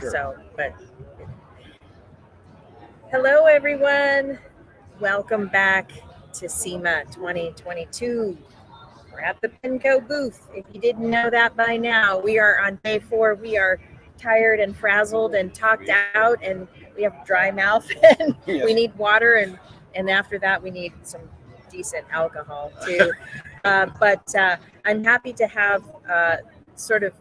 Sure. So, but hello everyone. Welcome back to Sema 2022. We're at the Penco booth. If you didn't know that by now, we are on day 4. We are tired and frazzled and talked out, and we have dry mouth, and we need water, and after that we need some decent alcohol too. But I'm happy to have sort of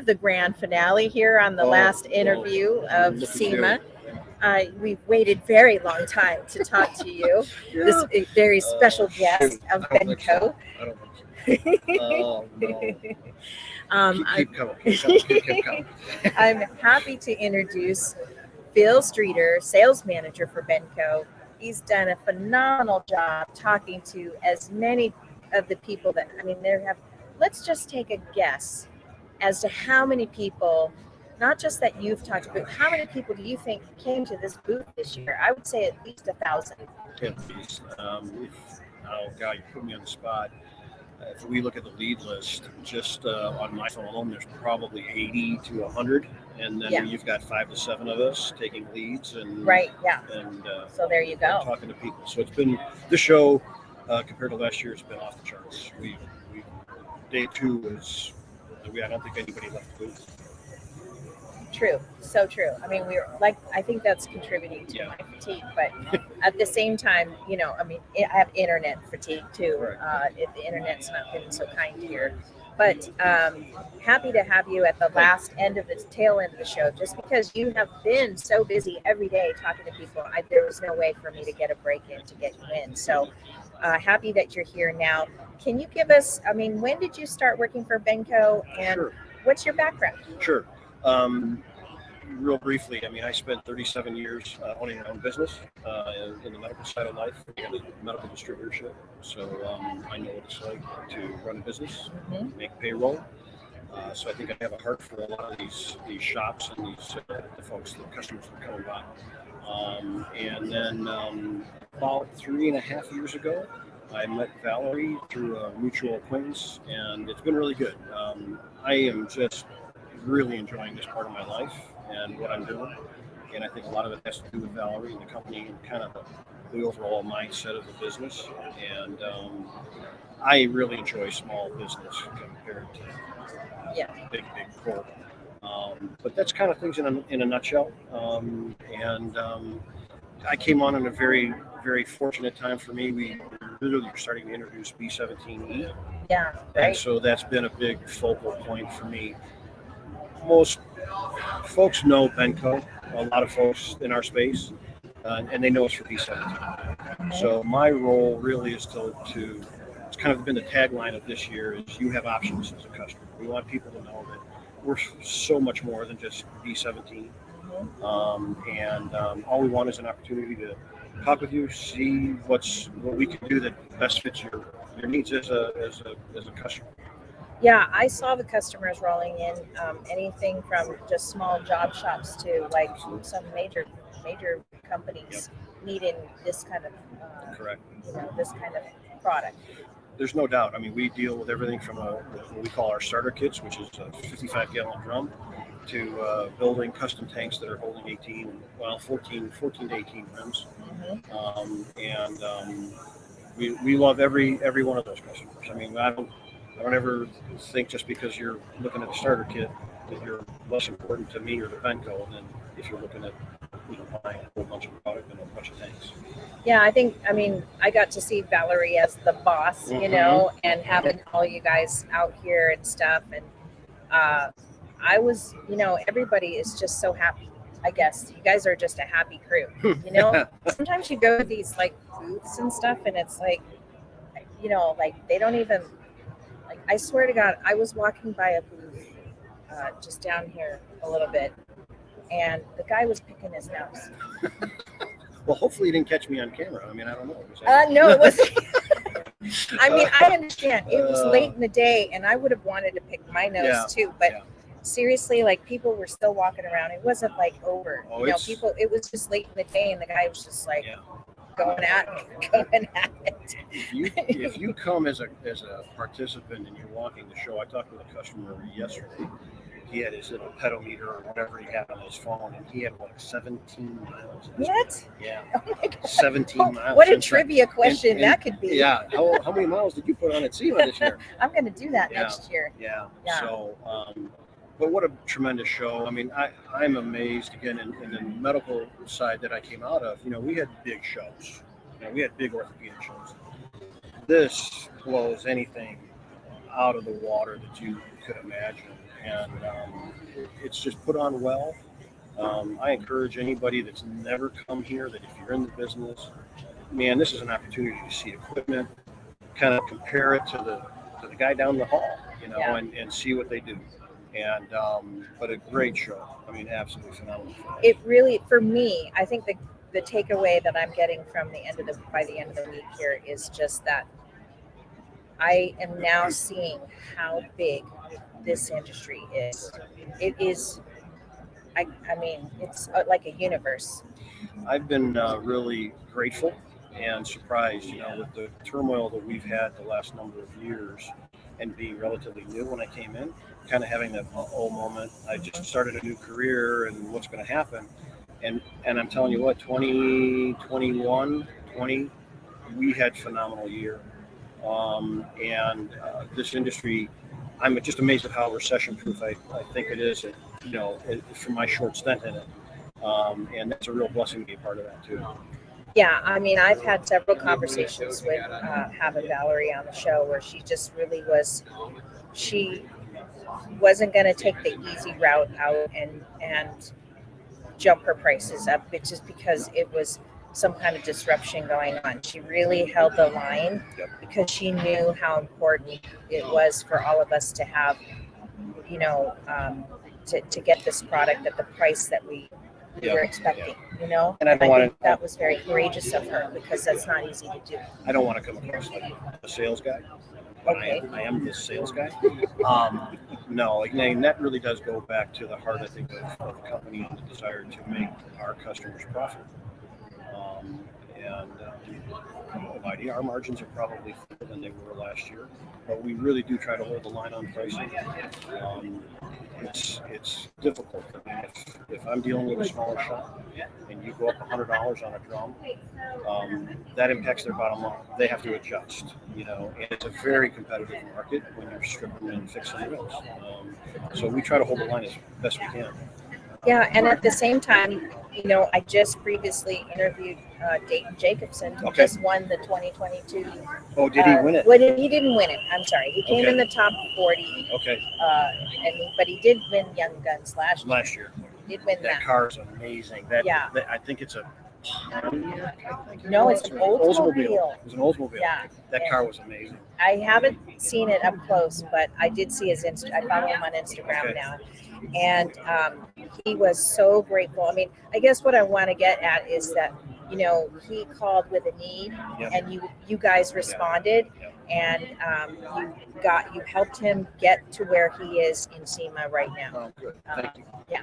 the grand finale here on the last interview of Sema. We've waited very long time to talk to you. This very special guest of Benco. I don't think so. Oh, no. Keep coming. I'm happy to introduce Phil Streiter, sales manager for Benco. He's done a phenomenal job talking to as many of the people that, let's just take a guess as to how many people, not just that you've talked to, but how many people do you think came to this booth this year? I would say at least 1,000. At least. Oh, God, you put me on the spot. If we look at the lead list, just on my phone alone, there's probably 80 to 100. And then you've got 5 to 7 of us taking leads. And so there you go. Talking to people. So it's been, this show, compared to last year, it's been off the charts. Day 2 is, I don't think anybody left the booth. True, so true. I think that's contributing to my fatigue, but at the same time, I have internet fatigue too. Right. The internet's not been so kind here, but happy to have you at the last end of the tail end of the show, just because you have been so busy every day talking to people. There was no way for me to get a break in to get you in. So happy that you're here now. Can you give us, when did you start working for Benco, and what's your background? Sure. Real briefly, I spent 37 years owning my own business in the medical side of life, in medical distributorship. So I know what it's like to run a business, make payroll. So I think I have a heart for a lot of these shops and these the folks, the customers that are coming by. And then about 3.5 years ago, I met Valerie through a mutual acquaintance, and it's been really good. I am just really enjoying this part of my life and what I'm doing, and I think a lot of it has to do with Valerie and the company and kind of the overall mindset of the business. And I really enjoy small business compared to big corp. But that's kind of things in a nutshell. I came on in a very, very fortunate time for me. We literally were starting to introduce B17E. Yeah. Right. And so that's been a big focal point for me. Most folks know Benco, a lot of folks in our space, and they know us for B17. So my role really is it's kind of been the tagline of this year, is you have options as a customer. We want people to know that we're so much more than just B17. All we want is an opportunity to talk with you, see what we can do that best fits your needs as a customer. Yeah, I saw the customers rolling in, anything from just small job shops to like some major companies needing this kind of correct. This kind of product. There's no doubt. We deal with everything from what we call our starter kits, which is a 55-gallon drum, to building custom tanks that are holding 14 to 18 rims. We love every one of those customers. I don't ever think just because you're looking at a starter kit that you're less important to me or to Benco than if you're looking at buying a whole bunch of product and a bunch of tanks. Yeah, I got to see Valerie as the boss, and having all you guys out here and stuff. And I was, everybody is just so happy. I guess you guys are just a happy crew. Sometimes you go to these like booths and stuff, and it's like, they don't even. I swear to God, I was walking by a booth just down here a little bit, and the guy was picking his nose. Well, hopefully you didn't catch me on camera. I don't know. No, it wasn't. I understand. It was late in the day, and I would have wanted to pick my nose too. But seriously, like, people were still walking around. It wasn't like over. It was just late in the day, and the guy was just like, going at it. If you come as a participant and you're walking the show, I talked with a customer yesterday he had his little pedometer or whatever he had on his phone, and he had like 17 miles. What? Yeah. Oh my God. 17 miles. What a trivia question and, that could be. Yeah. How many miles did you put on at Sema this year? I'm going to do that next year. Yeah. Yeah. So, but what a tremendous show. I mean, I'm amazed again in the medical side that I came out of. You know, we had big shows. You know, we had big orthopedic shows. This blows anything out of the water that you could imagine. And it's just put on well. I encourage anybody that's never come here that if you're in the business, man, this is an opportunity to see equipment, kind of compare it to the guy down the hall, you know, and see what they do. And but a great show. I mean, absolutely phenomenal. It really, for me, I think the takeaway that I'm getting from by the end of the week here is just that I am now seeing how big this industry is. It is, I mean, it's like a universe. I've been really grateful and surprised, you know, with the turmoil that we've had the last number of years and being relatively new when I came in, kind of having that moment. I just started a new career and what's going to happen. And I'm telling you what, 2021, 20, we had phenomenal year. And this industry, I'm just amazed at how recession-proof I think it is, you know, from my short stint in it. And that's a real blessing to be a part of that too. Yeah, I mean, I've had several conversations with having Valerie on the show where she just really she wasn't going to take the easy route out and jump her prices up, just because it was some kind of disruption going on. She really held the line because she knew how important it was for all of us to have, you know, to get this product at the price that we were expecting, you know. And I think that was very courageous of her because that's not easy to do. I don't want to come across like a sales guy. Okay. I am the sales guy. No, and that really does go back to the heart, I think, of the company and the desire to make our customers profit. Our margins are probably lower than they were last year, but we really do try to hold the line on pricing. It's difficult. I mean, if I'm dealing with a smaller shop and you go up $100 on a drum, that impacts their bottom line. They have to adjust, you know, and it's a very competitive market when you're stripping and fixing rims. So we try to hold the line as best we can. Yeah, and at the same time, you know, I just previously interviewed Dayton Jacobson, who just won the 2022. Oh, did he win it? Well, he didn't win it. I'm sorry. He came in the top 40. Okay. But he did win Young Guns last year. Last year. He did win that. That car is amazing. I think it's a Pontiac. No, it's an Oldsmobile. It was an Oldsmobile. Yeah. That car was amazing. I haven't seen it up close, but I did see his I follow him on Instagram now. And he was so grateful. I mean, I guess what I want to get at is that, you know, he called with a need, and you guys responded, and you helped him get to where he is in SEMA right now. Oh, good. Thank you. Yeah.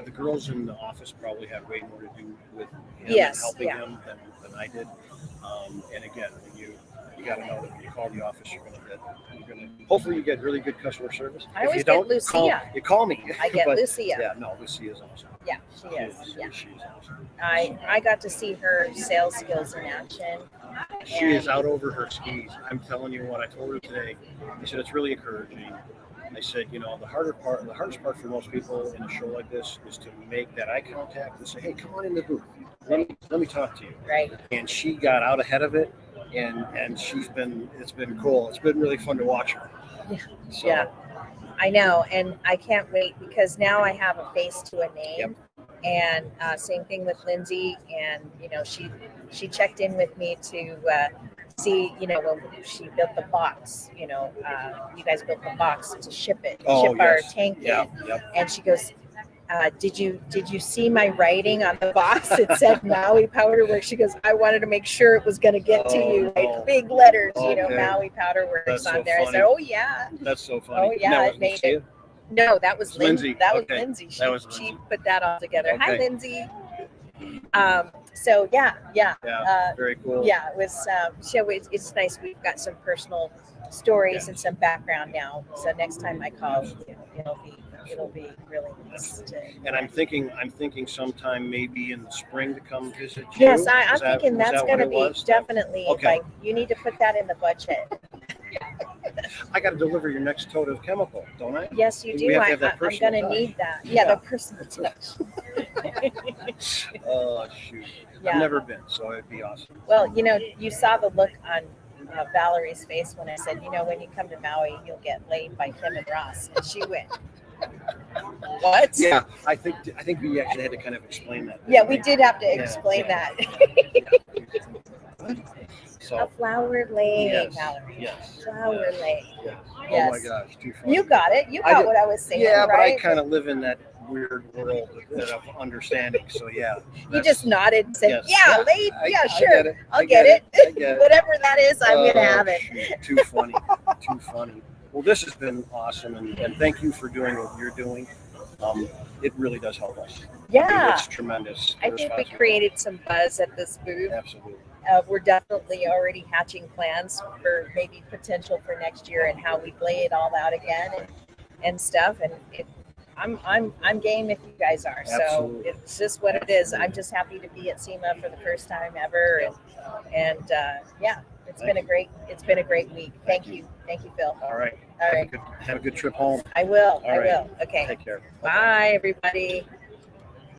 The girls in the office probably had way more to do with him and helping him than I did. And again, you got to know that when you call the office, you're going to hopefully you get really good customer service. I always get Lucia. Call me. I get Lucia. Yeah, no, Lucia's awesome. Yeah, she is. Yeah. She's awesome. I got to see her sales skills in action. She is out over her skis. I'm telling you what, I told her today. I said, it's really encouraging. I said, you know, the hardest part for most people in a show like this is to make that eye contact and say, hey, come on in the booth. Let me talk to you. Right. And she got out ahead of it, and it's been cool. It's been really fun to watch her. Yeah. So. Yeah. I know, and I can't wait because now I have a face to a name. And same thing with Lindsay, and you know, she checked in with me to see, you know, when she built the box. You know, you guys built the box to ship our tank in, and she goes, did you see my writing on the box? It said Maui Powder Works. She goes, I wanted to make sure it was going to get to you, right? Big letters, you know, Maui Powder Works on there. Funny. I said, oh yeah. That's so funny. Oh yeah, it made it. No, that was Lindsay. That was Lindsay. She put that all together. Okay. Hi, Lindsay. So yeah. Very cool. Yeah, it was. It's nice. We've got some personal stories and some background now. So next time I call, it'll be it'll be really nice to. And I'm thinking sometime maybe in the spring to come visit you. Yes, I'm thinking that's going to be definitely. Okay. Like, you need to put that in the budget. I got to deliver your next tote of chemical, don't I? Yes, you do. We have to have I'm that going personal to touch. need that. Yeah, the personal touch. Oh shoot! Yeah. I've never been, so it'd be awesome. Well, you saw the look on Valerie's face when I said, when you come to Maui, you'll get laid by Tim and Ross, and she went, "What?" Yeah, I think we actually had to kind of explain that. Yeah, we did have to explain that. So, a flower lay, yes, Valerie. yes, Flower lay. yes. Yes. Oh my gosh, too funny. You got it. You got what I was saying, yeah, but I right? kind of live in that weird world of understanding. So yeah. You just nodded and said, Yes. "Yeah, laid. Yeah, sure. I get it. I'll get it. I get it. Whatever that is, I'm going to have it." Shoot, too funny. Too funny. Well, this has been awesome, and thank you for doing what you're doing. It really does help us. Yeah. It's tremendous. I think we created some buzz at this booth. Absolutely. We're definitely already hatching plans for maybe potential for next year and how we lay it all out again and stuff. And I'm game if you guys are. Absolutely. So it's just what it is. I'm just happy to be at Sema for the first time ever, and yeah, it's been a great week. Thank you, Phil. All right. All right. Have a good trip home. I will. All right. I will. Okay. Take care. Bye, everybody.